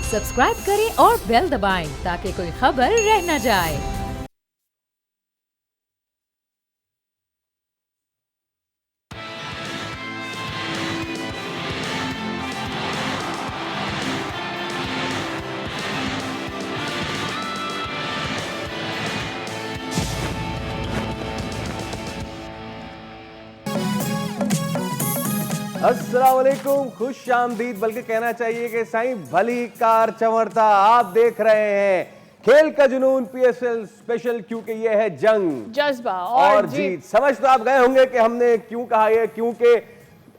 Subscribe करें और bell दबाएं ताकि कोई खबर रह न जाए। अस्सलाम वालेकुम, खुश आमदीद, बल्कि कहना चाहिए कि साईं भली कार चंवरता। आप देख रहे हैं खेल का जुनून पीएसएल स्पेशल, क्योंकि ये है जंग, जज्बा और जीत। समझ तो आप गए होंगे कि हमने क्यों कहा ये, क्योंकि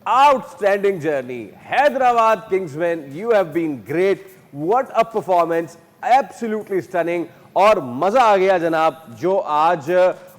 outstanding journey, Hyderabad Kings win, you have been great, what a performance, absolutely stunning. और मजा आ गया जनाब। जो आज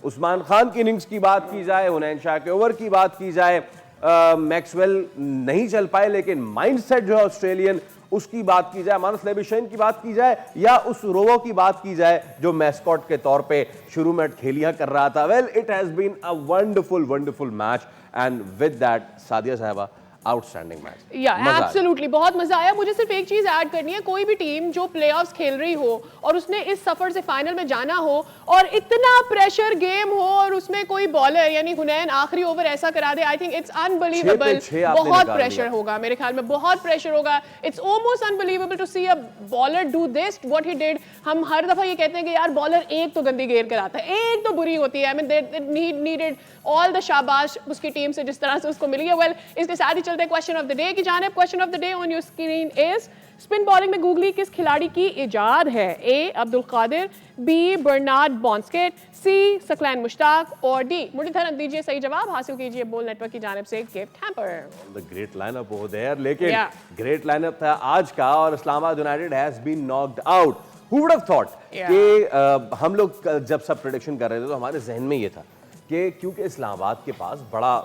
उस्मान खान की इनिंग्स की बात की जाए, हुनैन शाह के ओवर की बात की जाए, मैक्सवेल नहीं चल पाए, लेकिन माइंडसेट जो है ऑस्ट्रेलियन, उसकी बात की जाए, मानस लेबिशेन की बात की जाए, या उस रोवो की बात की जाए जो मैस्कॉट के तौर पे शुरू में खेलियां कर रहा था। Well, it has been a wonderful match, and with that Sadia साहबा, आउटस्टैंडिंग मैच। या एब्सोल्युटली बहुत मजा आया। मुझे सिर्फ एक चीज ऐड करनी है, कोई भी टीम जो प्लेऑफ्स खेल रही हो और उसने इस सफर से फाइनल में जाना हो और इतना प्रेशर गेम हो और उसमें कोई बॉलर यानी हुनैन आखिरी ओवर ऐसा करा दे, आई थिंक इट्स अनबिलीवेबल। बहुत प्रेशर होगा, मेरे ख्याल में बहुत प्रेशर होगा। It's almost unbelievable to see a bowler do this what he did. हम हर दफा ये कहते हैं कि यार बॉलर एक तो गंदी गेर कर आता है, एक तो बुरी होती है। I mean they needed all the शाबाश उसकी टीम से जिस तरह से उसको मिली है। वेल, इसके साथ ही चलते क्वेश्चन ऑफ द डे की जानिब। Question of the day on your screen is, spin bowling में गूगली किस खिलाड़ी की इजाद है? ए अब्दुल कादिर, बी बर्नार्ड बॉन्स्केट, सी सकलैन मुश्ताक, और डी मुरलीधरन। दीजिए सही जवाब, हासिल कीजिए बोल नेटवर्क की जानिब से gift hamper. The great lineup over there, लेकिन ग्रेट लाइनअप था आज का, और Islamabad United has been knocked out. Who would have thought कि हम लोग जब सब प्रेडिक्शन कर रहे थे तो हमारे जहन में ये था कि क्योंकि इस्लामाबाद के पास बड़ा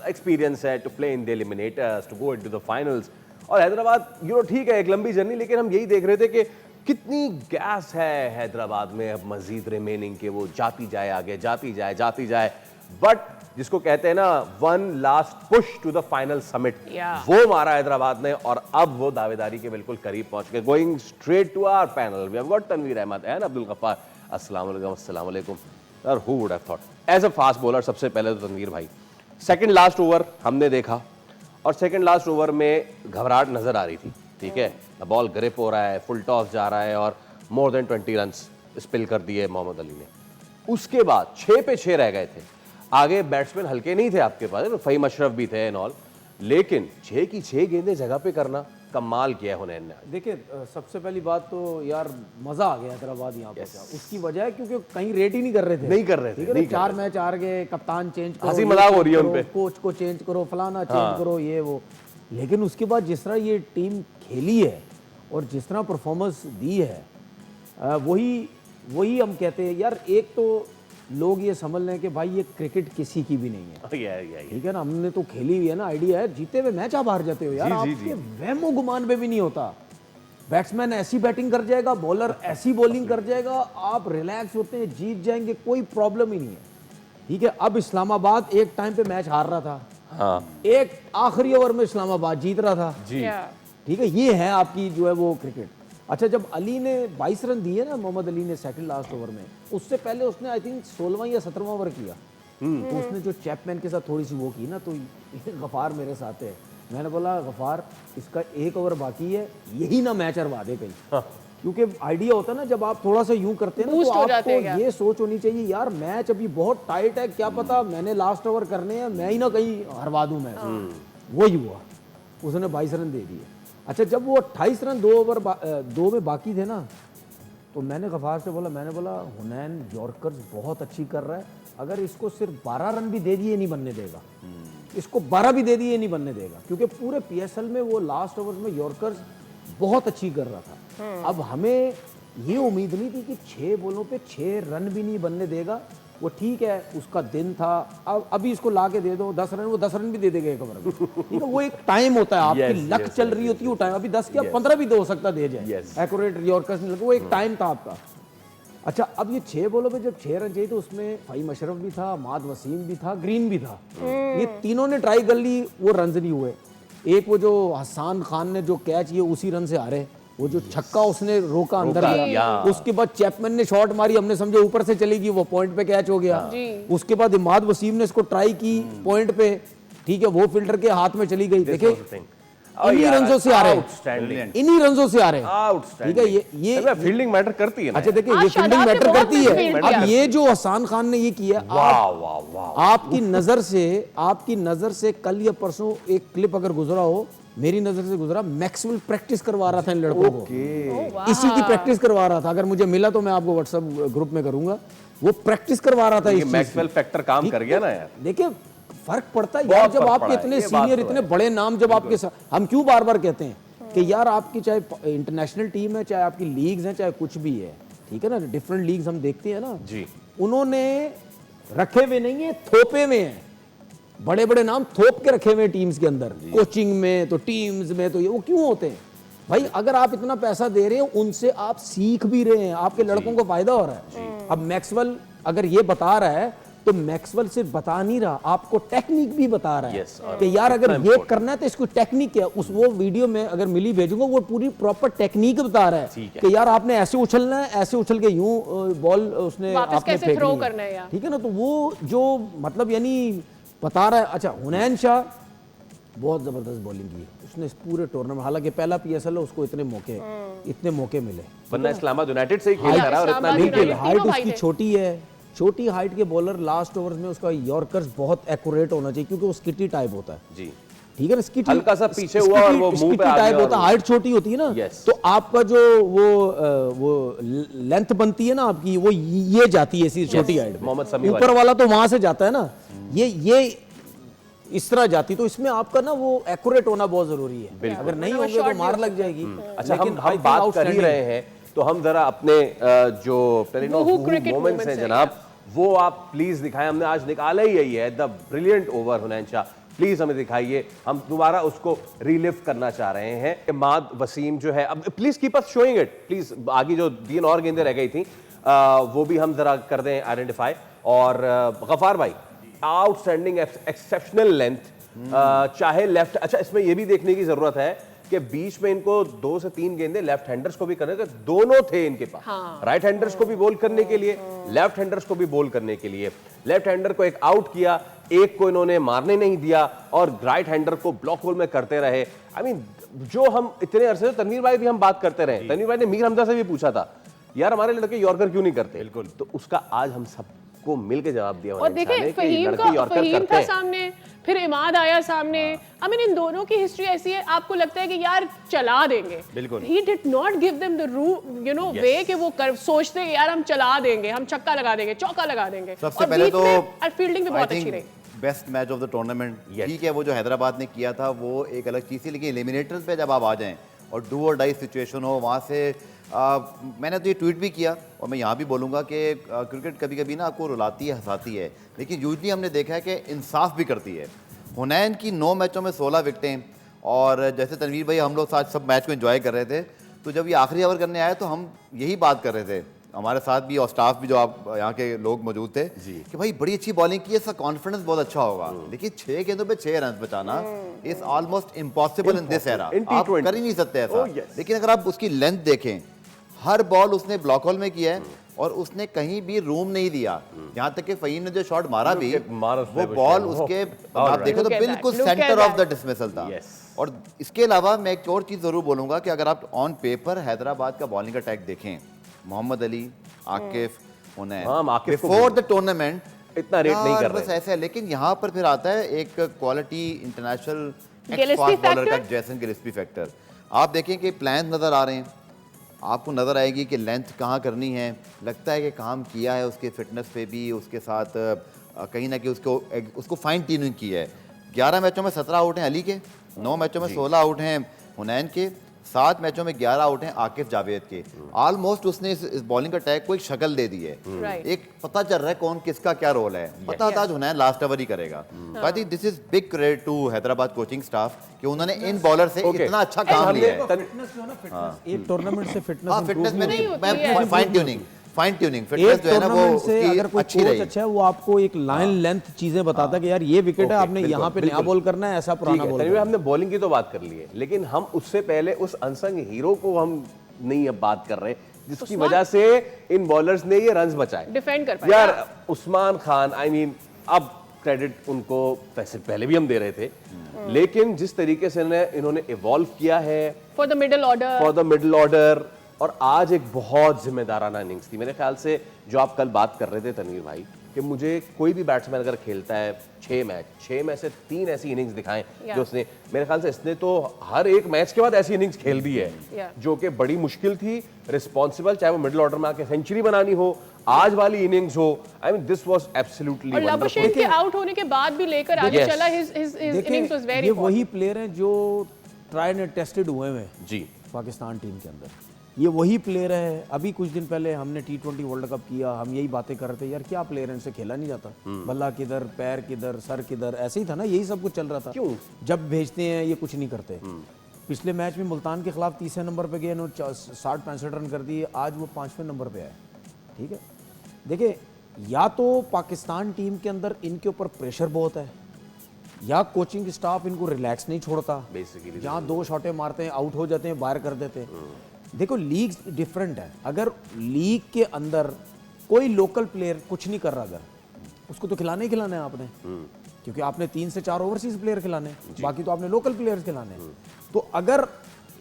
एक्सपीरियंस है to play in the eliminators, to go into the finals, और हैदराबाद ठीक है एक लंबी जर्नी, लेकिन हम यही देख रहे थे कि कितनी गैस है हैदराबाद में अब मजीद रिमेनिंग, के वो जाती जाए आगे, जाती जाए। बट जिसको कहते हैं ना, one last push to the final summit, वो मारा हैदराबाद ने, और अब वो दावेदारी के बिल्कुल करीब पहुंच गए। Going straight to our panel, we have got Tanveer Ahmed and Abdul Ghaffar. अस्सलाम वालेकुम sir. Who would have thought? As a fast bowler, सबसे पहले तो तनवीर भाई, सेकंड लास्ट ओवर हमने देखा, और सेकंड लास्ट ओवर में घबराहट नजर आ रही थी। ठीक है, बॉल ग्रिप हो रहा है, फुल टॉस जा रहा है, और मोर देन 20 रन्स स्पिल कर दिए मोहम्मद अली ने। उसके बाद 6 पे 6 रह गए थे, आगे बैट्समैन हल्के नहीं थे आपके पास, फ़हीम अशरफ भी थे एंड ऑल, लेकिन 6 की 6 गेंदें जगह पे करना कमाल किया हुनैन ने। देखिए, सबसे पहली बात तो यार मजा आ गया हैदराबाद यहाँ पर। उसकी वजह है क्योंकि कहीं रेट ही नहीं कर रहे थे। ठीक है, 4 मैच हार गए, कप्तान चेंज करो, हंसी मजाक हो रही है उनपे, कोच को चेंज करो, फलाना चेंज करो, ये वो। लेकिन उसके बाद जिस तरह ये टीम खेली है और जिस तरह परफॉर्मेंस दी है, वही हम कहते हैं यार। एक तो लोग ये समझ लें कि भाई ये क्रिकेट किसी की भी नहीं है, ठीक है ना। हमने तो खेली हुई है ना, आइडिया है। जीते हुए मैच आप हार जाते हो यार, आपके वहमो गुमान में भी नहीं होता। बैट्समैन ऐसी बैटिंग कर जाएगा, बॉलर ऐसी बॉलिंग कर जाएगा, आप रिलैक्स होते हैं, जीत जाएंगे, कोई प्रॉब्लम ही नहीं है। ठीक है, अब इस्लामाबाद एक टाइम पे मैच हार रहा था, एक आखिरी ओवर में इस्लामाबाद जीत रहा था। ठीक है, ये है आपकी जो है वो क्रिकेट। अच्छा, जब अली ने 22 रन दिए ना, मोहम्मद अली ने सेकंड लास्ट ओवर में, उससे पहले उसने आई थिंक 16वां या 17वां ओवर किया, तो उसने जो चैपमैन के साथ थोड़ी सी वो की ना, तो गफार मेरे साथ है, मैंने बोला गफार इसका 1 ओवर बाकी है, यही ना मैच हरवा दे कहीं। क्योंकि आइडिया होता है ना, जब आप थोड़ा सा यूं करते हैं ना, तो आपको ये सोच होनी चाहिए यार मैच अभी बहुत टाइट है, क्या पता मैंने लास्ट ओवर करने हैं, मैं ही ना कहीं हरवा दूं मैच। वही हुआ, उसने 22 रन दे दिए। अच्छा, जब वो 28 रन 2 ओवर 2 में बाकी थे ना, तो मैंने गफार से बोला, हुनैन यॉर्कर्स बहुत अच्छी कर रहा है, अगर इसको सिर्फ 12 रन भी दे दिए नहीं बनने देगा, इसको 12 भी दे दिए नहीं बनने देगा, क्योंकि पूरे पीएसएल में वो लास्ट ओवर में यॉर्कर्स बहुत अच्छी कर रहा था। अब हमें ये उम्मीद नहीं थी कि 6 बॉलों पे 6 रन भी नहीं बनने देगा। वो ठीक है, उसका दिन था, अब अभी इसको ला के दे दो 10 रन, वो 10 रन भी दे देगा एक ओवर में। ठीक है, वो एक टाइम होता है, आपकी लक चल रही होती है, वो टाइम अभी 10 क्या 15 भी हो सकता दे जाए, एक्यूरेट यॉर्कर्स नहीं लगे, वो एक टाइम था आपका। अच्छा, अब ये 6 बॉलों पे जब 6 रन चाहिए, तो उसमें फ़हीम अशरफ भी था, माद वसीम भी था, ग्रीन भी था, ये तीनों ने ट्राई कर ली, वो रन नहीं हुए। एक वो जो हसन खान ने जो कैच ये उसी रन से हारे, वो जो छक्का उसने रोका अंदर रोका, गया, या। उसके बाद चैपमैन ने शॉट मारी, हमने समझे ऊपर से चलेगी, वो पॉइंट पे कैच हो गया। उसके बाद इमाद वसीम ने इसको ट्राई की पॉइंट पे, ठीक है, वो फील्डर के हाथ में चली गई। देखे इन्हीं रंजों से आ रहे हैं, इन्हीं रंजों से आ रहे हैं, ठीक है। ये फील्डिंग मैटर करती है ना। अच्छा देखिए, ये आज फील्डिंग शादाब ने मैटर बहुत करती है। फील्ड अब किया। ये जो हसान खान ने ये किया, आपकी नजर से कल या परसों एक क्लिप अगर गुजरा हो, मेरी नजर से गुजरा, मैक्सवेल प्रैक्टिस करवा रहा था इन लड़कों को, इसी की प्रैक्टिस करवा रहा था। अगर मुझे मिला तो मैं आपको व्हाट्सएप ग्रुप में करूंगा, वो प्रैक्टिस करवा रहा था। इस मैक्सवेल फैक्टर काम कर गया ना यार। देखिए फर्क पड़ता है यार, जब आपके इतने सीनियर, इतने बड़े नाम जब आपके साथ, हम क्यों बार बार कहते हैं कि यार आपकी चाहे इंटरनेशनल टीम है, चाहे आपकी लीग्स हैं, चाहे कुछ भी है, ठीक है ना, डिफरेंट लीग्स हम देखते हैं ना जी, उन्होंने रखे हुए नहीं है, थोपे हुए हैं, बड़े बड़े नाम थोप के रखे हुए हैं टीम्स के अंदर, कोचिंग में तो टीम्स में तो ये वो क्यों होते हैं भाई? अगर आप इतना पैसा दे रहे हो, उनसे आप सीख भी रहे हैं, आपके लड़कों को फायदा हो रहा है। अब मैक्सवेल अगर ये बता रहा है तो मैक्सवेल सिर्फ बता नहीं रहा, आपको टेक्निक भी बता रहा है कि यार अगर ये करना है तो इसको टेक्निक क्या, उस वो वीडियो में अगर मिली भेजूंगा, वो पूरी प्रॉपर टेक्निक बता रहा है कि यार आपने ऐसे उछलना है, ऐसे उछल के यूं बॉल उसने आपने फेंकनी है, ठीक है ना। तो वो जो मतलब यानी बता रहा है। अच्छा, हुनैन शाह बहुत जबरदस्त बॉलिंग की उसने इस पूरे टूर्नामेंट, हालांकि पहला पीएसएल है, उसको इतने मौके मिले, वरना इस्लामाबाद यूनाइटेड से ही खेल रहा है और इतना बिल्कुल हाइट उसकी छोटी है, छोटी हाइट के बॉलर लास्ट ओवर्स में उसका यॉर्कर्स बहुत एक्यूरेट होना चाहिए, क्योंकि वो स्किटी टाइप होता है जी, ठीक है ना, स्किटी हल्का सा पीछे हुआ और वो मुंह पे आ टाइप गया होता है, हाइट छोटी होती है ना, तो आपका जो वो लेंथ बनती है ना आपकी, वो ये जाती है इसी छोटी हाइट में, ऊपर वाला तो वहां से जाता है ना, ये इस तरह जाती, तो इसमें आपका ना वो एक्यूरेट होना बहुत जरूरी है, अगर नहीं होगा तो मार लग जाएगी। अच्छा, हम बात कर ही रहे हैं तो हम जरा अपने जो मोमेंट्स हैं जनाब, वो आप प्लीज दिखाएं। हमने आज निकाला ही यही है, the brilliant over Hunain Shah, please हमें दिखाइए, हम दोबारा उसको रिलिव करना चाह रहे हैं। इमाद वसीम जो है, अब please keep us showing it, please आगे जो 3 और गेंदें रह गई थी वो भी हम जरा कर दें आइडेंटिफाई। और गफार भाई, आउटस्टैंडिंग एक्सेप्शनल लेंथ, चाहे लेफ्ट, अच्छा इसमें यह भी देखने की जरूरत है कि बीच में इनको 2 से 3 गेंदें लेफ्ट हैंडर्स को भी करने, तो दोनों थे इनके पास, राइट हैंडर्स को भी बोल करने के लिए, लेफ्ट हैंडर्स को भी बोल करने के लिए। लेफ्ट हैंडर को एक आउट किया, एक को इन्होंने मारने नहीं दिया और राइट हैंडर को ब्लॉक होल में करते रहे। आई मीन जो हम इतने अरसे, तनवीर भाई भी हम बात करते रहे, तनवीर भाई ने मीर हमजा से भी पूछा था यार हमारे लड़के यॉर्कर क्यों नहीं करते, बिल्कुल, तो उसका आज हम सबको मिलकर जवाब दिया। और देखिए फहीम था सामने, फिर इमाद आया सामने, आई मीन इन दोनों की हिस्ट्री ऐसी है, आपको लगता है कि यार चला देंगे, बिल्कुल, he did not give them the you know way कि वो सोचते हैं यार हम चला देंगे, हम छक्का लगा देंगे, चौका लगा देंगे। सबसे पहले तो फील्डिंग भी बहुत अच्छी रही, best match of the tournament, ठीक है, वो जो हैदराबाद ने किया था वो एक अलग चीज़ थी, लेकिन एलिमिनेटर्स पे जब आप आ जाएं और डू और डाई सिचुएशन हो, वहाँ से मैंने तो ये ट्वीट भी किया और मैं यहाँ भी बोलूँगा कि क्रिकेट कभी कभी ना आपको रुलाती है, हंसाती है, लेकिन यूजली हमने देखा है कि इंसाफ भी करती है। हुनैन की 9 मैचों में 16 विकेटें, और जैसे तनवीर भाई हम लोग साथ सब मैच को एंजॉय कर रहे थे, तो जब ये आखिरी ओवर करने आए तो हम यही बात कर रहे थे, हमारे साथ भी और स्टाफ भी जो आप यहाँ के लोग मौजूद थे कि भाई बड़ी अच्छी बॉलिंग की है, इसका कॉन्फिडेंस बहुत अच्छा होगा, लेकिन 6 गेंदों पे 6 रन बचाना is almost impossible in this era, आप कर ही नहीं सकते ऐसा। लेकिन अगर आप उसकी लेंथ देखें, हर बॉल उसने ब्लॉक होल में किया है और उसने कहीं भी रूम नहीं दिया, यहाँ तक कि फहीम ने जो शॉट मारा भी, वो बॉल उसके आप देखो तो बिल्कुल सेंटर ऑफ द डिसमिसल था। और इसके अलावा मैं एक और चीज़ जरूर बोलूँगा कि अगर आप ऑन पेपर हैदराबाद का बॉलिंग अटैक देखें, Mohammad Ali, Akif, Hunain before the tournament इतना रेट नहीं कर रहे बस ऐसे है, लेकिन यहाँ पर फिर आता है एक क्वालिटी इंटरनेशनल एक्स बॉलर का जैसन गिलिस्पी फैक्टर। आप देखें कि प्लान नज़र आ रहे हैं, आपको नज़र आएगी कि लेंथ कहाँ करनी है, लगता है कि काम किया है उसके फिटनेस पे भी, उसके साथ कहीं ना कहीं उसको फाइन ट्यूनिंग की है। 11 मैचों में 17 आउट हैं अली के, 9 मैचों में 16 आउट हैं हुनैन के, 7 मैचों में 11 आउट हैं आकिफ जावेद के। ऑलमोस्ट उसने इस बॉलिंग अटैक को एक शक्ल दे दी है, एक पता चल रहा है कौन किसका क्या रोल है, पता था आज हुनैन लास्ट ओवर ही करेगा। I think this is big credit to Hyderabad coaching staff कि उन्होंने इन बॉलर से इतना अच्छा काम लिया है। एक टूर्नामेंट से फिटनेस में नहीं, fine tuning fine tuning fitness एक जो है ना वो टूर्नामेंट से उसकी अगर कोई अच्छी कोच रही। अच्छा है वो आपको एक लाइन लेंथ चीजें बताता है कि यार ये विकेट है, आपने यहाँ पे नया बॉल करना है, ऐसा पुराना बॉल तनवीर, हमने बॉलिंग की तो बात कर ली है, लेकिन हम उससे पहले उस अनसंग हीरो को हम नहीं अब बात कर रहे, जिसकी वजह से इन बॉलर्स ने ये रन्स बचाए, डिफेंड कर पाए यार उस्मान खान। आई मीन अब क्रेडिट उनको वैसे पहले भी हम दे रहे थे, लेकिन जिस तरीके से इन्होंने इवॉल्व किया है फॉर द मिडिल ऑर्डर, और आज एक बहुत जिम्मेदाराना इनिंग्स थी मेरे ख्याल से। जो आप कल बात कर रहे थे तनवीर भाई कि मुझे कोई भी बैट्समैन अगर खेलता है 6 में से 3 ऐसी इनिंग्स दिखाएं जो उसने, मेरे ख्याल से इसने तो हर एक मैच के बाद ऐसी इनिंग्स खेल दी है जो कि बड़ी मुश्किल थी, रिस्पॉन्सिबल, चाहे वो मिडिल ऑर्डर में आके सेंचुरी बनानी हो, आज वाली इनिंग्स हो। I mean this was absolutely और लबुशेन के आउट होने के बाद भी लेकर आगे Yes. चला, हिज इनिंग्स वाज वेरी ये वही प्लेयर हैं जो ट्राइड एंड टेस्टेड हुए हैं जी पाकिस्तान टीम के अंदर। ये वही प्लेयर है। अभी कुछ दिन पहले हमने T20 वर्ल्ड कप किया, हम यही बातें कर रहे थे यार क्या प्लेयर है, इनसे खेला नहीं जाता, बल्ला किधर, पैर किधर, सर किधर, ऐसे ही था ना, यही सब कुछ चल रहा था। क्यों? जब भेजते हैं ये कुछ नहीं करते। पिछले मैच में मुल्तान के खिलाफ 30वें नंबर पे गए, इन्होंने 60-65 रन कर दिए, आज वो 5वें नंबर पे आए। ठीक है, देखिए या तो पाकिस्तान टीम के अंदर इनके ऊपर प्रेशर बहुत है, या कोचिंग स्टाफ इनको रिलैक्स नहीं छोड़ता, बेसिकली जहाँ 2 शॉटें मारते हैं आउट हो जाते हैं, बाहर कर देते हैं। देखो लीग डिफरेंट है, अगर लीग के अंदर कोई लोकल प्लेयर कुछ नहीं कर रहा, अगर उसको तो खिलाना ही खिलाना है आपने, क्योंकि आपने 3 से 4 ओवरसीज प्लेयर खिलाने हैं, बाकी तो आपने लोकल प्लेयर्स खिलाने हैं। तो अगर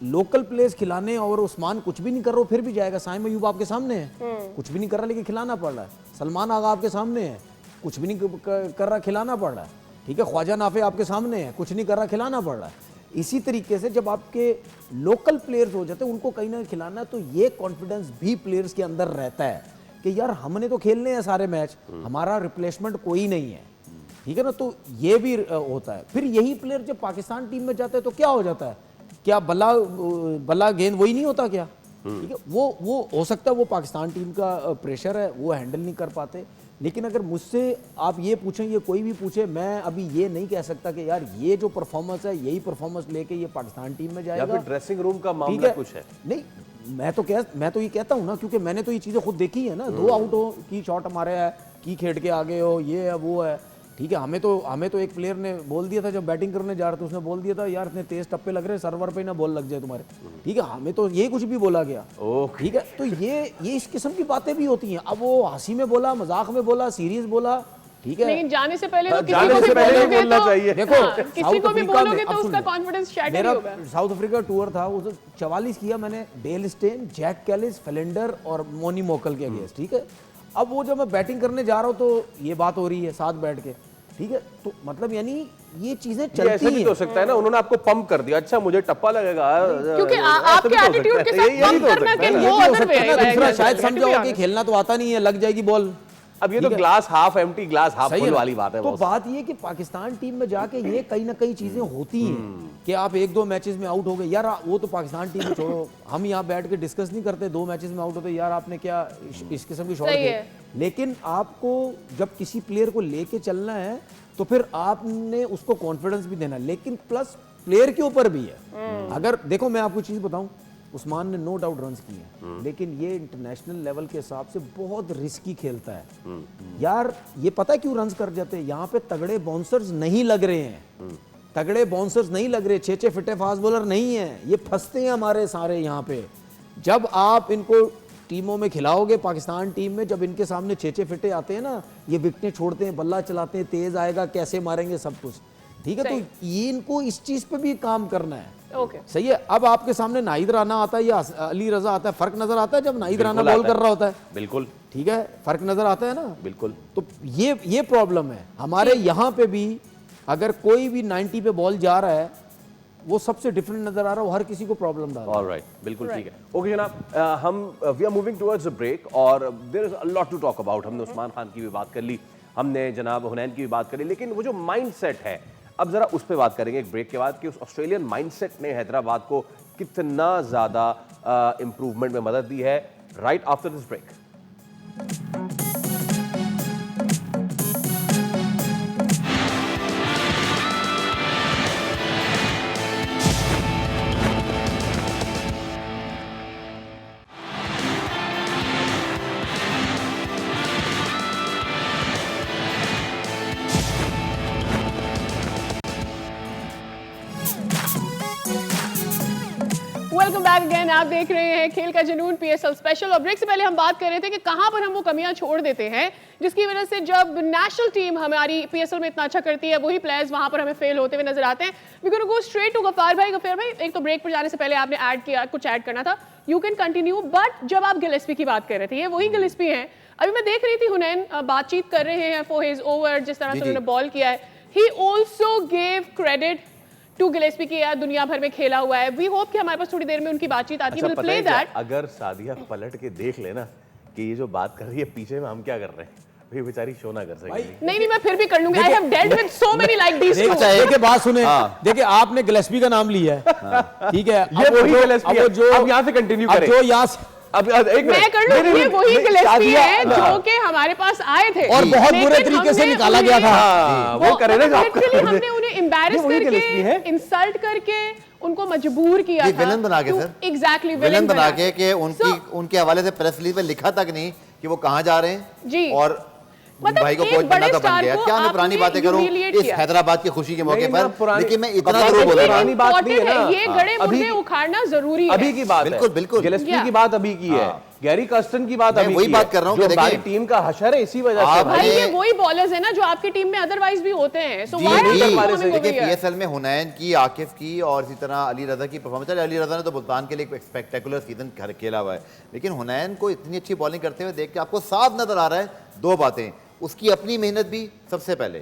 लोकल प्लेयर्स खिलाने और उस्मान कुछ भी नहीं कर रहा फिर भी जाएगा। साइम अयूब आपके सामने है, कुछ भी नहीं कर रहा लेकिन खिलाना पड़ रहा है। सलमान आगा आपके सामने है, कुछ भी नहीं कर रहा, खिलाना पड़ रहा है। ठीक है, ख्वाजा नाफे आपके सामने है, कुछ नहीं कर रहा, खिलाना पड़ रहा है। इसी तरीके से जब आपके लोकल प्लेयर्स हो जाते हैं, उनको कहीं ना खिलाना, तो ये कॉन्फिडेंस भी प्लेयर्स के अंदर रहता है कि यार हमने तो खेलने हैं सारे मैच, हमारा रिप्लेसमेंट कोई नहीं है। ठीक है ना, तो ये भी होता है। फिर यही प्लेयर जब पाकिस्तान टीम में जाते हैं तो क्या हो जाता है, क्या बल्ला गेंद वही नहीं होता क्या? ठीक है, वो हो सकता है वो पाकिस्तान टीम का प्रेशर है, वो हैंडल नहीं कर पाते। लेकिन अगर मुझसे आप ये पूछें, ये कोई भी पूछे, मैं अभी ये नहीं कह सकता कि यार ये जो परफॉर्मेंस है यही परफॉर्मेंस लेके ये पाकिस्तान टीम में जाएगा, या फिर ड्रेसिंग रूम का मामला कुछ है। नहीं, मैं तो ये कहता हूँ ना, क्योंकि मैंने तो ये चीज़ें खुद देखी है ना। 2 आउट हो की शॉट हमारे है, की खेड़ के आगे हो, ये है वो है। ठीक है, हमें तो एक प्लेयर ने बोल दिया था जब बैटिंग करने जा रहे थे, उसने बोल दिया था यार इतने तेज टप्पे लग रहे हैं, सर्वर पे ना बॉल लग जाए तुम्हारे। ठीक है, हमें तो ये कुछ भी बोला गया। ठीक है, तो ये इस किस्म की बातें भी होती हैं। अब वो हंसी में बोला, मजाक में बोला, सीरियस बोला, ठीक है, लेकिन जाने से पहले तो किसी जाने को से भी पहले बोलोगे बोलना तो चाहिए। देखो किसी को भी बोलोगे तो उसका कॉन्फिडेंस शैटर मेरा ही होगा। साउथ अफ्रीका टूर था, उस 44 किया मैंने, डेल स्टेन, जैक कैलिस, फेलेंडर और मोनी मोकल के अगेंस्ट। ठीक है, अब वो जब मैं बैटिंग करने जा रहा हूँ तो ये बात हो रही है साथ बैठ के। ठीक है, तो मतलब यानी ये चीजें चलती ऐसा भी हैं। तो हो सकता है ना, उन्होंने आपको पंप कर दिया, अच्छा मुझे टप्पा लगेगा, क्योंकि ऐसा भी आपके तो हो एटीट्यूड सकता के है। साथ यही पंप तो हो करना सकता कि है ना। वो ये भी हो अदर सकता है ना, वे दूसरा शायद समझो कि खेलना तो आता नहीं है, लग जाएगी बॉल। अब ये तो glass half empty, glass half सही फुल है ना? वाली बात है। तो बॉस। बात ये कि पाकिस्तान टीम में जाके ये कहीं ना कहीं चीजें होती हैं कि आप 1-2 मैचेस में आउट हो गए यार, वो तो पाकिस्तान टीम में छोड़ो, हम यहाँ बैठ के डिस्कस नहीं करते 2 मैचेस में आउट होते यार आपने क्या इस किस्म की शॉट सही दी। है। लेकिन आपको जब किसी प्लेयर को लेके चलना है तो फिर आपने उसको कॉन्फिडेंस भी देना, लेकिन प्लस प्लेयर के ऊपर भी है। अगर देखो मैं आपको चीज बताऊं, उस्मान ने नो डाउट रन्स किए हैं, लेकिन ये इंटरनेशनल लेवल के हिसाब से बहुत रिस्की खेलता है। यार ये पता है क्यों रन्स कर जाते हैं, यहाँ पे तगड़े बाउंसर्स नहीं लग रहे हैं, तगड़े बाउंसर्स नहीं लग रहे, 6-6 फिटे फास्ट बॉलर नहीं है, ये फंसते हैं हमारे सारे यहाँ पे। जब आप इनको टीमों में खिलाओगे, पाकिस्तान टीम में जब इनके सामने 6-6 फिटे आते हैं ना, ये विकेटें छोड़ते हैं, बल्ला चलाते हैं, तेज आएगा, कैसे मारेंगे, सब कुछ। ठीक है, तो ये इनको इस चीज पे भी काम करना है। ओके, सही है। अब आपके सामने नाहिद राना आता है या अली रजा आता है, फर्क नजर आता है जब नाहिद राना बॉल कर रहा होता है। बिल्कुल, ठीक है, फर्क नजर आता है ना, बिल्कुल। तो ये प्रॉब्लम है हमारे यहाँ पे भी। अगर कोई भी 90 पे बॉल जा रहा है, वो सबसे डिफरेंट नजर आ रहा है, वो हर किसी को प्रॉब्लम डाल रहा है। ऑलराइट, बिल्कुल ठीक है। ओके जनाब, हम we are moving towards a break और there is a lot to talk about. हमने उस्मान खान की भी बात कर ली, हमने जनाब हुनैन की भी बात करी, लेकिन वो जो माइंडसेट है, अब जरा उस पर बात करेंगे एक ब्रेक के बाद कि उस ऑस्ट्रेलियन माइंडसेट ने हैदराबाद को कितना ज्यादा इंप्रूवमेंट में मदद दी है। Right after this break. Again आप देख रहे हैं खेल का जुनून पीएसएल स्पेशल। और ब्रेक से पहले हम बात कर रहे थे कि कहां पर हम वो कमियां छोड़ देते हैं जिसकी वजह से जब नेशनल टीम हमारी पीएसएल में इतना अच्छा करती है वही प्लेयर्स वहां पर हमें फेल होते हुए नजर आते हैं। We gonna go straight to Ghaffar भाई। गफ्फार भाई, एक तो ब्रेक पर जाने से पहले आपने ऐड किया, कुछ ऐड करना था, यू कैन कंटिन्यू। बट जब आप गिलेस्पी की बात कर रहे थे, ये वही गिलेस्पी हैं। अभी मैं देख रही थी हुनैन बातचीत कर रहे हैं फॉर हिज ओवर, जिस तरह से उन्होंने बॉल किया है। He also gave credit to Gillespie की, यार दुनिया भर में खेला हुआ है। वी होप कि हमारे पास थोड़ी देर में उनकी बातचीत आती है। Will play that. अगर सादिया पलट के देख लेना कि ये जो बात कर रही है पीछे में हम क्या कर रहे हैं, ये बेचारी शो ना कर सकेगी। नहीं, मैं फिर भी कर लूंगी। I have dealt with so many like this. अच्छा, देखिए बात सुने, देखिए आपने गिलेस्पी का नाम लिया है, ठीक है, ये वही गिलेस्पी है, जो अब यहाँ से कंटिन्यू करें। जो यहाँ से अब एक मैं कर लूं, ये वही गिलेस्पी है जो कि हमारे पास आए थे और बहुत बुरे तरीके से निकाला गया था। वो करे ना, लिटरली हमने उन्हें एम्बैरेस करके, इंसल्ट करके उनको मजबूर किया था। विलन बना के सर, एग्जैक्टली विलन बना के कि उनके हवाले से प्रेस रिलीज में लिखा तक नहीं कि वो कहां जा रहे हैं जी। और मतलब भाई को कोच बनना तो बन गया। क्या मैं पुरानी बातें करूं इस हैदराबाद की खुशी के मौके पर, लेकिन मैं इतना जरूर बोलूंगा, पुरानी बात नहीं है ना, ये गड़े मुर्दे उखाड़ना जरूरी है। अभी की बात है, बिल्कुल बिल्कुल गिलेस्पी की बात अभी की है, गैरी कर्स्टन की बात अभी वही बात कर रहा हूं कि देखिए टीम का हशर है, इसी वजह से भाई ये वही बॉलर्स है ना जो आपकी टीम में अदरवाइज भी होते हैं। सो देखिए पीएसएल में हुनैन की, आकिफ की और इसी तरह अली रजा की परफॉर्मेंस। अली रजा ने तो मुल्तान के लिए एक स्पेक्टेकुलर सीजन खेला हुआ है, लेकिन हुनैन को इतनी अच्छी बॉलिंग करते हुए देख के आपको साफ नजर आ रहा है दो बातें, उसकी अपनी मेहनत भी सबसे पहले,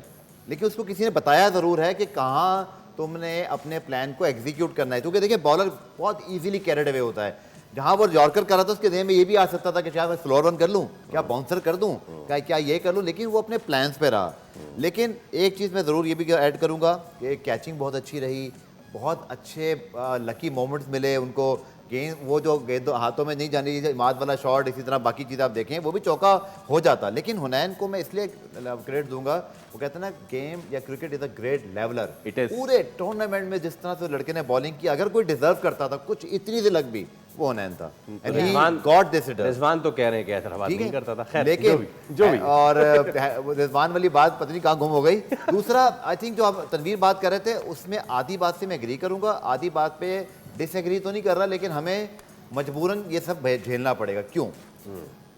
लेकिन उसको किसी ने बताया जरूर है कि कहाँ तुमने अपने प्लान को एग्जीक्यूट करना है। क्योंकि देखिए बॉलर बहुत इजीली कैरिड अवे होता है। जहां वो यॉर्कर कर रहा था उसके देह में ये भी आ सकता था कि क्या मैं स्लोअर वन कर लूं, क्या बाउंसर कर दूं, क्या ये कर लूं, लेकिन वो अपने प्लान्स पे रहा। लेकिन एक चीज़ मैं ज़रूर ये भी ऐड करूंगा कि कैचिंग बहुत अच्छी रही, बहुत अच्छे लकी मोमेंट्स मिले उनको। गेंद वो जो गेंद हाथों में नहीं जानी, इमाद वाला शॉट, इसी तरह बाकी चीज़ आप देखें वो भी चौका हो जाता। लेकिन हुनैन को मैं इसलिए क्रेडिट दूंगा, वो कहते हैं ना गेम या cricket is a great leveller. पूरे टूर्नामेंट में जिस तरह से लड़के ने बॉलिंग की, अगर कोई डिजर्व करता था कुछ इतनी सी लग भी, वो हुनैन था। रिजवान तो कह रहे हैं कि हैदराबाद नहीं करता था, खैर लेकिन जो भी और रिजवान वाली बात पता नहीं कहाँ गुम हो गई। दूसरा आई थिंक जो आप तनवीर बात कर रहे थे उसमें आधी बात से मैं एग्री करूंगा, आधी बात पे डिसएग्री तो नहीं कर रहा, लेकिन हमें मजबूरन ये सब झेलना पड़ेगा। क्यों?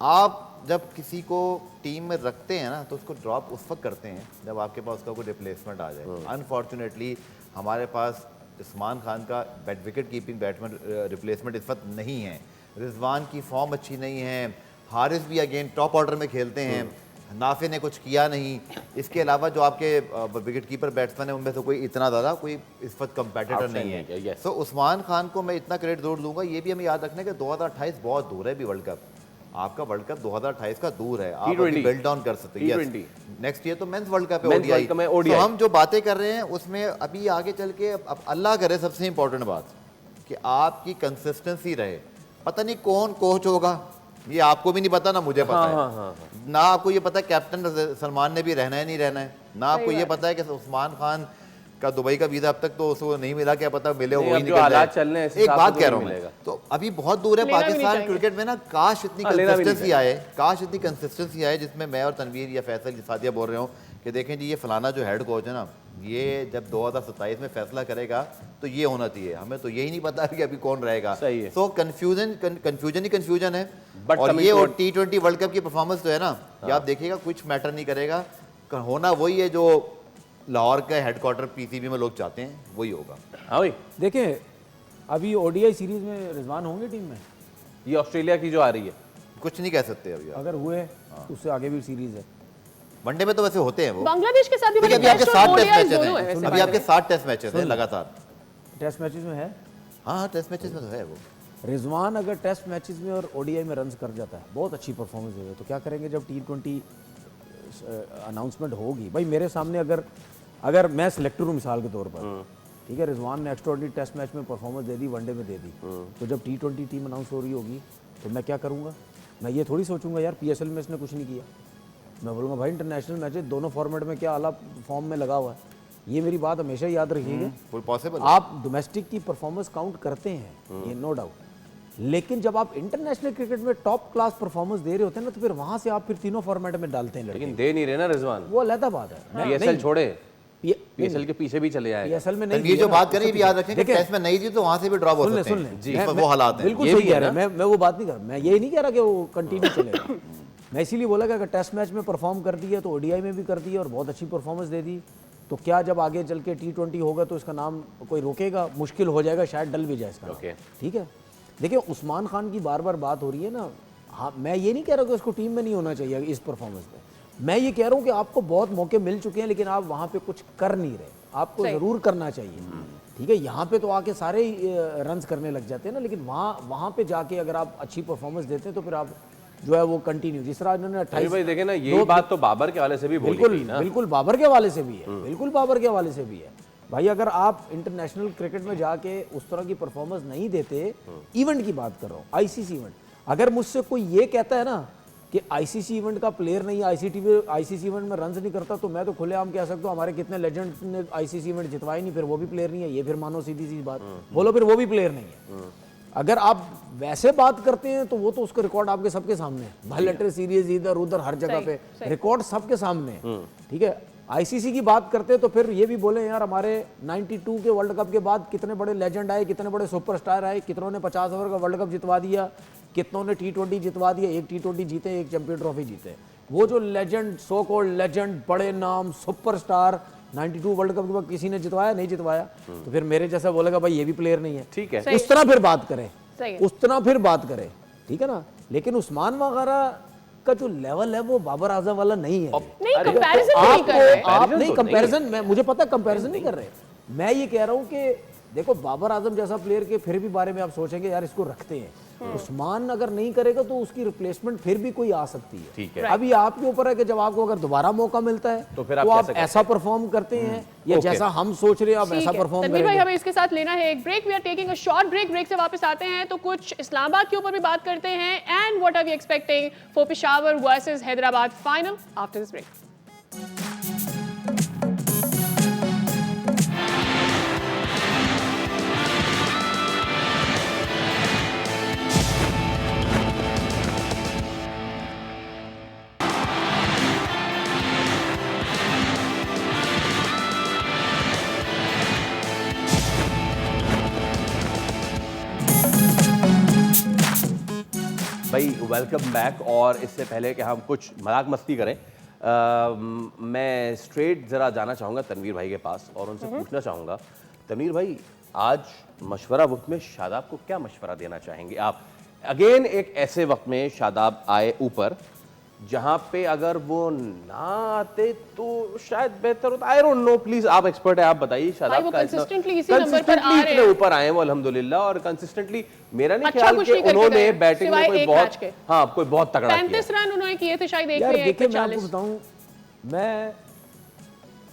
आप जब किसी को टीम में रखते हैं ना तो उसको ड्रॉप उस वक्त करते हैं जब आपके पास उसका कोई रिप्लेसमेंट आ जाए। अनफॉर्चुनेटली हमारे पास उस्मान खान का विकेट कीपिंग बैट्समैन रिप्लेसमेंट इस वक्त नहीं है। रिजवान की फॉर्म अच्छी नहीं है, हारिस भी अगेन टॉप ऑर्डर में खेलते हैं, नाफे ने कुछ किया नहीं। इसके अलावा जो आपके विकेट कीपर बैट्समैन है उनमें से कोई इतना ज़्यादा कोई इस वक्त कंपेटिटर नहीं है। सो उस्मान खान को मैं इतना क्रेडिट जरूर दूंगा। ये भी हमें याद रखना है कि 2028 बहुत दूर है अभी वर्ल्ड कप। आपका वर्ल्ड कप 2028 का दूर है, आप अभी बिल्ड डाउन कर सकते हैं। नेक्स्ट ईयर तो मेंस वर्ल्ड कप है, ओडीआई। तो हम जो बातें कर रहे हैं उसमें अभी आगे चल के अब अल्लाह करे सबसे इंपॉर्टेंट बात कि आपकी कंसिस्टेंसी रहे। पता नहीं कौन कोच होगा, ये आपको भी नहीं पता, ना मुझे पता है। ना आपको ये पता है कैप्टन सलमान ने भी रहना है नहीं रहना है, ना आपको ये पता है कि उस्मान खान का दुबई का वीजा अब तक तो उसको नहीं मिला, क्या पता मिले, वही निकल जाए। एक बात कह रहा हूँ मैं, तो अभी बहुत दूर है पाकिस्तान क्रिकेट में ना, काश इतनी कंसिस्टेंसी आए, काश इतनी कंसिस्टेंसी आए जिसमें मैं और तनवीर या फैसल सादिया बोल रहे हो कि देखें जी ये फलाना जो हेड कोच है ना, ये जब 2027 में फैसला करेगा तो ये होना चाहिए। हमें तो यही नहीं पता कि अभी कौन रहेगा। तो कंफ्यूजन है। और ये और T20 वर्ल्ड कप की परफॉर्मेंस तो है ना, ये आप देखिएगा कुछ मैटर नहीं करेगा, होना वही है जो लाहौर का हेडक्वार्टर पीसीबी में लोग चाहते हैं, वही होगा। हाँ भाई देखें अभी ओडीआई सीरीज में रिजवान होंगे टीम में, ये ऑस्ट्रेलिया की जो आ रही है, कुछ नहीं कह सकते अभी। अगर हुए तो उससे आगे भी सीरीज है। वनडे में तो वैसे होते हैं वो, बांग्लादेश के साथ भी अभी आपके 7 टेस्ट मैचेस हैं, अभी आपके 7 टेस्ट मैचेस हैं लगातार। टेस्ट मैचेस में है, हाँ टेस्ट मैचेस में तो है वो। रिजवान अगर टेस्ट मैचेस में और ओडीआई में रन्स कर जाता है, बहुत अच्छी परफॉर्मेंस है, तो क्या करेंगे जब T20 अनाउंसमेंट होगी। भाई मेरे सामने अगर मैं सिलेक्टर हूँ मिसाल के तौर पर, ठीक है, रिजवान ने एक्स्ट्राऑर्डिनरी टेस्ट मैच में परफॉर्मेंस दे दी, वनडे में दे दी, तो जब T20 टीम अनाउंस हो रही होगी तो मैं क्या करूँगा? मैं ये थोड़ी सोचूंगा यार पीएसएल में इसने कुछ नहीं किया। मैं बोलूँगा भाई इंटरनेशनल मैचेस दोनों फॉर्मेट में क्या आला फॉर्म में लगा हुआ है। ये मेरी बात हमेशा याद रखिएगा। पॉसिबल आप डोमेस्टिक की परफॉर्मेंस काउंट करते हैं, ये नो डाउट, लेकिन जब आप इंटरनेशनल क्रिकेट में टॉप क्लास परफॉर्मेंस दे रहे होते हैं ना, तो फिर वहां से आप फिर तीनों फॉर्मेट में डालते हैं। लेकिन दे नहीं रहे ना रिजवान, वो अलग बात है। पीएसएल छोड़े, पीएसएल के पीछे भी चले जाएगा। पीएसएल में ये नहीं जो बात करें भी याद रखें कि टेस्ट में नहीं थी तो वहां से भी ड्रॉप हो सकते हैं जी, इस वक्त वो हालात हैं। बिल्कुल सही कह रहे हैं, मैं वो बात नहीं कर रहा, मैं यही नहीं कह रहा कि वो कंटिन्यू चलेगा। मैं इसीलिए बोला कि अगर टेस्ट मैच में परफॉर्म कर दी है तो ओडीआई में भी कर दी है और बहुत अच्छी परफॉर्मेंस दे दी, तो क्या जब आगे चल के T20 होगा तो इसका नाम कोई रोकेगा? मुश्किल हो जाएगा, शायद डल भी जाए इसका नाम। ठीक है, देखिए उस्मान खान की बार बार बात हो रही है ना। हाँ, मैं ये नहीं कह रहा कि उसको टीम में नहीं होना चाहिए इस परफॉर्मेंस में, मैं ये कह रहा हूँ कि आपको बहुत मौके मिल चुके हैं लेकिन आप वहाँ पे कुछ कर नहीं रहे, आपको ज़रूर करना चाहिए। ठीक है, यहाँ पे तो आके सारे रन्स करने लग जाते हैं ना, लेकिन वहाँ पे जाके अगर आप अच्छी परफॉर्मेंस देते हैं तो फिर आप जो है वो कंटिन्यू, जिस तरह इन्होंने 28 भाई देखे ना, यही बात तो बाबर के हवाले से भी बोली थी ना। बिल्कुल बाबर के हवाले से भी है, बिल्कुल बाबर के हवाले से भी है। भाई अगर आप इंटरनेशनल क्रिकेट में जाके उस तरह की परफॉर्मेंस नहीं देते, इवेंट की बात कर रहा हूँ, आईसीसी इवेंट, अगर मुझसे कोई ये कहता है ना कि आईसीसी इवेंट का प्लेयर नहीं, आईसीसी इवेंट में रन्स नहीं करता, तो मैं तो खुलेआम कह सकता हूँ हमारे कितने लेजेंड ने आईसीसी इवेंट जितवाए नहीं, फिर वो भी प्लेयर नहीं है। ये फिर मानो सीधी सी बात, बोलो फिर वो भी प्लेयर नहीं है। अगर आप वैसे बात करते हैं तो वो तो उसका रिकॉर्ड आपके सबके सामने है, बायलैटरल सीरीज इधर उधर हर जगह पे रिकॉर्ड सबके सामने है। ठीक है, आईसीसी की बात करते हैं तो फिर ये भी बोले यार हमारे 92 के वर्ल्ड कप के बाद कितने बड़े लेजेंड आए, कितने बड़े सुपरस्टार आए, कितनों ने 50 ओवर का वर्ल्ड कप जितवा दिया, कितनों ने T20 जितवा दिया, एक T20 जीते, एक चैंपियन ट्रॉफी जीते। वो जो लेजेंड, सो कॉल्ड लेजेंड, बड़े नाम, सुपरस्टार 92 वर्ल्ड कप के बाद किसी ने जितवाया? नहीं जितवाया। तो फिर मेरे जैसा बोलेगा भाई ये भी प्लेयर नहीं है। ठीक है, उस तरह फिर बात करें, उस तरह फिर बात करें, ठीक है ना। लेकिन उस्मान वगैरह का जो लेवल है वो बाबर आजम वाला नहीं है। नहीं, कंपैरिजन नहीं कर रहे। आप नहीं कंपैरिजन, मैं मुझे पता कंपैरिजन नहीं कर रहे, मैं ये कह रहा हूँ कि देखो बाबर आजम जैसा प्लेयर के फिर भी बारे में आप सोचेंगे यार इसको रखते हैं, उस्मान अगर नहीं करेगा तो उसकी रिप्लेसमेंट फिर भी कोई आ सकती है। ठीक है, अभी आपके ऊपर है कि जब आपको अगर दोबारा मौका मिलता है तो फिर आप ऐसा परफॉर्म करते हैं या जैसा हम सोच रहे हैं आप ऐसा परफॉर्म तनवीर भाई, करेंगे। हमें इसके साथ लेना है एक break, we are taking a short break. Break से वापस आते हैं तो कुछ इस्लामाबाद के ऊपर भी बात करते हैं and what are we expecting for Peshawar versus Hyderabad final after this break. भाई वेलकम बैक। और इससे पहले कि हम कुछ मजाक मस्ती करें, मैं स्ट्रेट ज़रा जाना चाहूँगा तनवीर भाई के पास और उनसे पूछना चाहूँगा, तनवीर भाई आज मशवरा वक्त में शादाब को क्या मशवरा देना चाहेंगे आप? अगेन एक ऐसे वक्त में शादाब आए ऊपर जहाँ पे अगर वो ना आते तो शायद बेहतर होता। आई डोंट नो, प्लीज आप एक्सपर्ट है, आप बताइए। शादाब का कंसिस्टेंटली इसी नंबर पर आ रहे हैं, ऊपर आए हैं वो अल्हम्दुलिल्लाह, और कंसिस्टेंटली मेरा नहीं अच्छा ख्याल कि उन्होंने बैटिंग में कोई बहुत कोई बहुत तगड़ा 35 रन उन्होंने किए थे शायद एक यार पे देखिए मैं आपको बताऊं,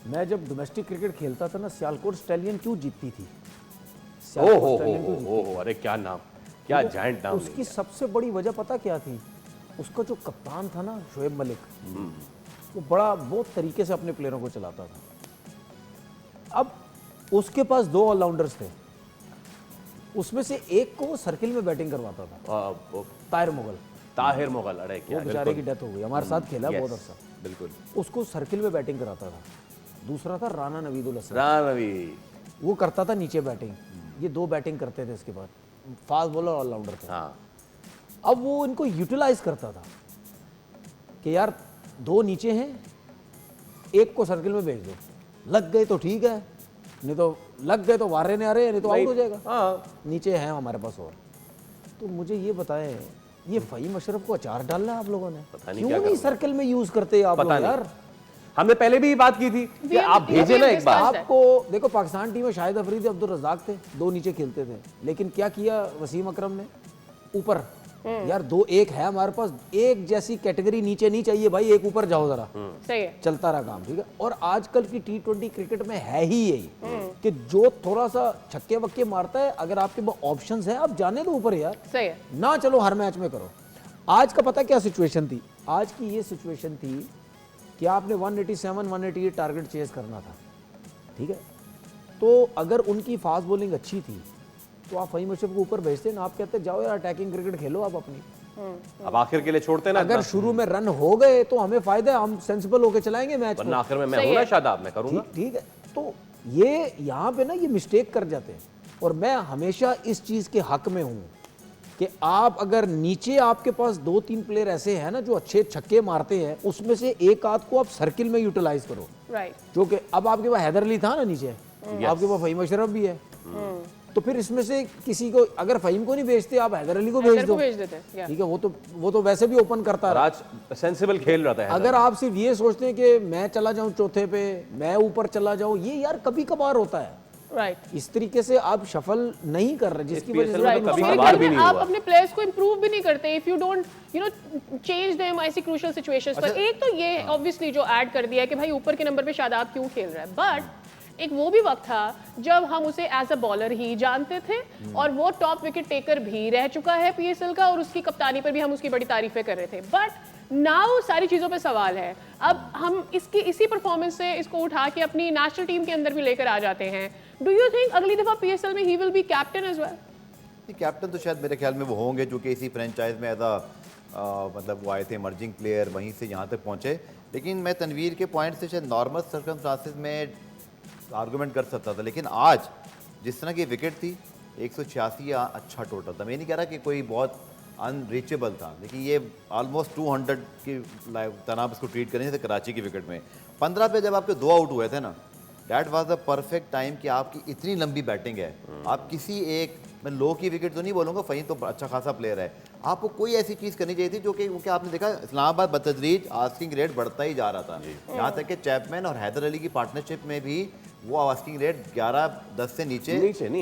मैं जब डोमेस्टिक क्रिकेट खेलता था ना, सियालकोट स्टैलियन क्यों जीतती थी? ओहो, अरे क्या नाम, क्या जायंट नाम। उसकी सबसे बड़ी वजह पता क्या थी? उसका जो कप्तान था ना शोएब मलिक, वो बड़ा बहुत तरीके से अपने प्लेयरों को चलाता था। अब उसके पास 2 ऑलराउंडर्स थे, उसमें से एक को सर्किल में बैटिंग करवाता था, ताहिर मुगल। अरे क्या, वो बेचारे की डेथ हो गई, हमारे साथ खेला बहुत अर्सा। बिल्कुल, उसको सर्किल में बैटिंग कराता था। दूसरा था राना नवीदुल हसन, वो करता था नीचे बैटिंग। ये 2 बैटिंग करते थे, इसके बाद फास्ट बॉलर ऑलराउंडर थे। हाँ। अब वो इनको यूटिलाइज करता था कि यार 2 नीचे हैं, एक को सर्किल में भेज दो, लग गए तो ठीक है, नहीं तो लग गए तो वारे ने आ रहे, नहीं तो आउट हो जाएगा। हाँ, नीचे हैं हमारे पास। और तो मुझे ये बताएं, ये फ़हीम अशरफ को अचार डालना है आप लोगों ने? क्यों नहीं सर्किल में यूज करते आप लोग यार? हमने पहले भी बात की थी कि आप भेजे ना एक बार। आपको देखो, पाकिस्तान टीम में शाहिद अफरीदी, अब्दुल रज़ाक थे, 2 नीचे खेलते थे, लेकिन क्या किया वसीम अकरम ने? ऊपर यार 2-1 है हमारे पास, एक जैसी कैटेगरी नीचे नहीं चाहिए भाई, एक ऊपर जाओ जरा। सही है, चलता रहा काम, ठीक है। और आजकल की T20 क्रिकेट में है ही यही कि जो थोड़ा सा छक्के वक्के मारता है, अगर आपके पास ऑप्शंस हैं आप जाने दो ऊपर यार। सही है ना, चलो हर मैच में करो। आज का पता क्या सिचुएशन थी? आज की ये सिचुएशन थी कि आपने 187-188 टारगेट चेज करना था, ठीक है। तो अगर उनकी फास्ट बॉलिंग अच्छी थी तो आप फ़हीम अशरफ को ऊपर भेजते ना, आप कहते जाओ यार अटैकिंग क्रिकेट खेलो आप अपनी। अब आखिर के लिए छोड़ते ना, अगर शुरू में रन हो गए तो हमें फायदा है, हम सेंसिबल होकर चलाएंगे मैच को। आखिर में मैं हूं ना शादाब, मैं करूंगा। ठीक है, तो ये यहाँ पे ना ये मिस्टेक कर जाते हैं, और मैं हमेशा इस चीज़ के हक में हूँ कि आप अगर नीचे आपके पास 2-3 प्लेयर ऐसे हैं ना जो अच्छे छक्के मारते हैं, उसमें से एक आध को आप सर्किल में यूटिलाइज करो। राइट। जो कि अब आपके पास हैदर अली था ना नीचे, आपके पास फ़हीम अशरफ भी है, तो फिर इसमें से किसी को, अगर फ़हीम को नहीं भेजते आप हैदर अली को भेज दो, भेज देते हैं। ठीक है, वो तो वैसे भी ओपन करता है। आज सेंसिबल खेल रहा था। अगर आप सिर्फ ये सोचते हैं कि मैं चला जाऊं चौथे पे, मैं ऊपर चला जाऊं, ये यार कभी कभार होता है। राइट। इस तरीके से आप शफल नहीं कर रहे, जिसकी वजह से Right. कभी मेरे कभार ख्याल भी में नहीं आप हुआ। अपने प्लेयर्स को इंप्रूव भी नहीं करते if you don't change them ऐसी क्रूशियल सिचुएशंस पर। एक तो ये ऑब्वियसली जो ऐड कर दिया है कि भाई ऊपर के नंबर पे शादाब क्यों खेल रहा है, बट एक वो भी वक्त था जब हम उसे एज अ बॉलर ही जानते थे और वो टॉप विकेट टेकर भी रह चुका है पीएसएल का, और उसकी कप्तानी पर भी हम उसकी बड़ी तारीफें कर रहे थे। बट नाउ सारी चीज़ों पे सवाल है। अब हम इसी परफॉर्मेंस से इसको उठा के अपनी नेशनल टीम के अंदर भी लेकर आ जाते हैं। डू यू थिंक अगली दफा पीएसएल में he will be captain as well? Captain तो शायद मेरे ख्याल में वो होंगे जो कि इसी फ्रेंचाइज में एज मतलब वो आए थे इमर्जिंग प्लेयर, वहीं से यहाँ तक पहुँचे। लेकिन मैं तनवीर के पॉइंट से शायद नॉर्मल सर्कमस्टांसेस में आर्गूमेंट कर सकता था, लेकिन आज जिस तरह की विकेट थी 186 या अच्छा टोटल था। मैं नहीं कह रहा कि कोई बहुत अनरीचेबल था, लेकिन ये ऑलमोस्ट 200 की तरह आप इसको ट्रीट करें जैसे कराची की विकेट में 15 पे जब आपके 2 आउट हुए थे ना, that was the perfect time कि आपकी इतनी लंबी बैटिंग है, आप किसी एक, मैं लो की विकेट तो नहीं बोलूँगा, फ़हीम तो अच्छा खासा प्लेयर है, आपको कोई ऐसी चीज़ करनी चाहिए थी जो कि क्योंकि आपने देखा इस्लामाबाद बतदरीज आस्किंग रेट बढ़ता ही जा रहा था। यहाँ तक कि चैपमैन और हैदर अली की पार्टनरशिप में भी वो आस्किंग रेट 11-10 से नीचे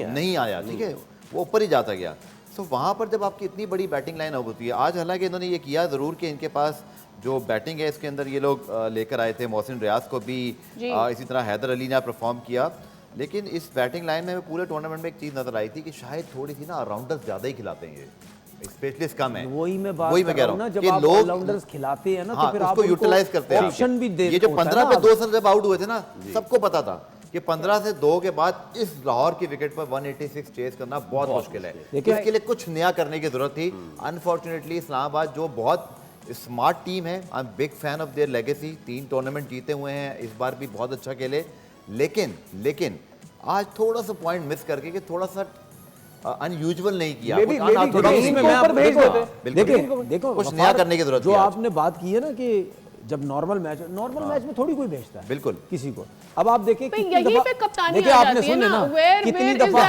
नहीं आया, ठीक है, वो ऊपर ही जाता गया। सो वहाँ पर जब आपकी इतनी बड़ी बैटिंग लाइन अब होती है, आज हालांकि इन्होंने ये किया ज़रूर कि इनके पास जो बैटिंग है इसके अंदर ये लोग लेकर आए थे, मोहसिन रियाज को भी इसी तरह हैदर अली ने परफॉर्म किया, लेकिन इस बैटिंग लाइन में पूरे टूर्नामेंट में एक चीज़ नजर आई थी कि शायद थोड़ी सी ना ऑलराउंडर्स ज़्यादा ही खिलाते हैं, स्पेशलिस्ट कम है। वही मैं कह रहा हूँ ना, जब आप ऑलराउंडर्स खिलाते हैं ना, तो फिर आप उसको यूटिलाइज करते हैं, ऑप्शन भी देते हैं। ये जो 15 पे 2 जब आउट हुए थे ना, सबको पता था कि 15 से 2 के बाद इस लाहौर की विकेट पर 186 चेस करना बहुत मुश्किल है, इसके लिए कुछ नया करने की जरूरत थी। अनफॉर्चुनेटली इस्लामाबाद जो बहुत स्मार्ट टीम है, I am big fan of their legacy, 3 tournament जीते हुए हैं, इस बार भी बहुत अच्छा खेले, लेकिन आज थोड़ा सा पॉइंट मिस करके कि थोड़ा सा अनयूजुअल नहीं किया, देखो कुछ नया करने की जरूरत। जो आपने बात की है ना कि जब नॉर्मल मैच में थोड़ी कोई भेजता है बिल्कुल किसी को। अब आप देखिए देखिए आपने सुने ना कितनी दफा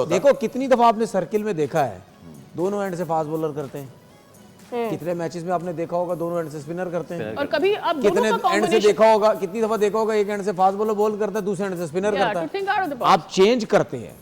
देखो कितनी दफा आपने सर्किल में देखा है दोनों एंड से फास्ट बॉलर करते हैं, कितने मैचेस में आपने देखा होगा दोनों एंड से स्पिनर करते हैं, और कभी अब कितने एंड से देखा होगा, कितनी दफा देखा होगा एक एंड से फास्ट बॉलर बॉल करता है, दूसरे एंड से स्पिनर करता है। आप चेंज करते हैं,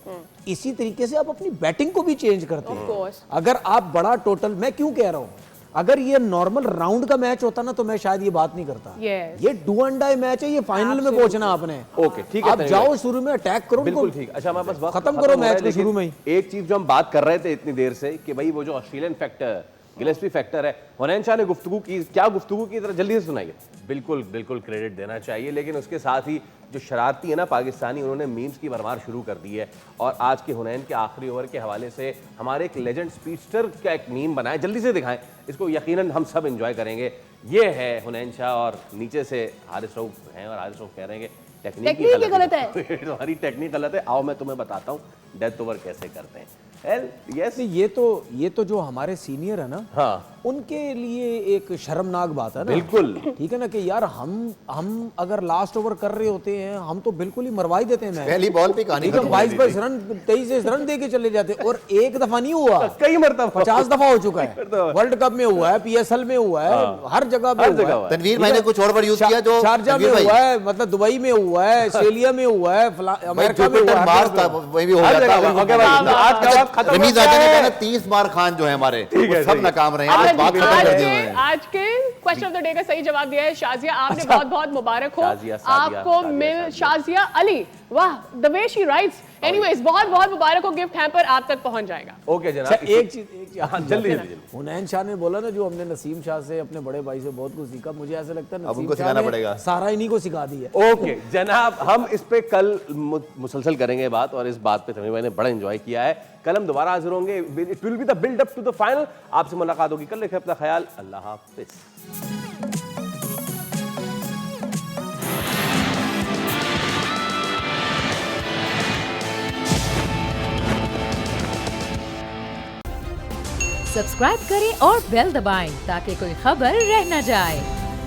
इसी तरीके से आप अपनी बैटिंग को भी चेंज करते हैं। अगर आप बड़ा टोटल, मैं क्यों कह रहा हूं, अगर ये नॉर्मल राउंड का मैच होता ना तो मैं शायद ये बात नहीं करता। ये डू एंड डाई मैच है, ये फाइनल में पहुंचना आपने। ओके ठीक है, आप जाओ शुरू में अटैक करो, बिल्कुल ठीक। अच्छा हमारे पास वक्त खत्म करो मैच को शुरू में ही। एक चीज जो हम बात कर रहे थे इतनी देर से कि भाई वो जो ऑस्ट्रेलियन फैक्टर, गिलेस्पी फैक्टर है, हुनैन शाह ने गुफ्तगू की, क्या गुफ्तगू की तरह जल्दी से सुनाइए। बिल्कुल क्रेडिट देना चाहिए, लेकिन उसके साथ ही जो शरारती है ना पाकिस्तानी, उन्होंने मीम्स की भरमार शुरू कर दी है। और आज के हुनैन के आखिरी ओवर के हवाले से हमारे एक लेजेंड स्पीडस्टर का एक मीम बनाए, जल्दी से दिखाएं, इसको यकीनन हम सब एंजॉय करेंगे। ये है हुनैन शाह और नीचे से हारिस रऊफ हैं, और हारिस रऊफ कह रहे हैं कि टेक्निक गलत है, तुम्हारी टेक्निक गलत है, आओ मैं तुम्हें बताता हूँ डेथ ओवर कैसे करते हैं। yes. ये तो जो हमारे सीनियर है ना, हाँ, उनके लिए एक शर्मनाक बात है ना। बिल्कुल ठीक है ना कि यार हम अगर लास्ट ओवर कर रहे होते हैं हम तो बिल्कुल ही मरवा ही देते हैं मैच, पहली बॉल पे कहानी 22 रन 23 रन दे के चले जाते, और एक दफा नहीं हुआ, कई मरतबा 50 दफा हो चुका है। वर्ल्ड कप में हुआ है, पीएसएल में हुआ है, हर जगह पे हुआ है। तनवीर भाई ने कुछ और वर्ड यूज किया जो शारजा में हुआ है, मतलब दुबई में हुआ है, ऑस्ट्रेलिया में हुआ है, अमेरिका में हुआ है, वही भी हो जाता है। रमीज आजा ने कहा 30 बार खान जो है हमारे सब नाकाम रहे हैं, बात खत्म कर दी है। आज के क्वेश्चन ऑफ द डे का सही जवाब दिया है शाजिया, आपने बहुत मुबारक हो आपको मिल शाजिया अली, वाह the way she writes. Anyways बहुत मुबारक हो, गिफ्ट हैम्पर आप तक पहुंच जाएगा। ओके जनाब, एक चीज जल्दी हुनैन शाह ने बोला ना, जो हमने नसीम शाह से अपने बड़े भाई से बहुत कुछ सीखा, मुझे ऐसा लगता है अब उनको सिखाना पड़ेगा, सारा इन्हीं को सिखा दी है। ओके जनाब, हम इस पे कल मुसलसल करेंगे बात, और इस बात पे तमीम भाई ने बड़ा एंजॉय किया है। कल हम दोबारा हाजिर होंगे, it will be the build up to the final. आपसे मुलाकात होगी कल, रखें अपना ख्याल, अल्लाह हाफिज। सब्सक्राइब करें और बेल दबाएं ताकि कोई खबर रह न जाए।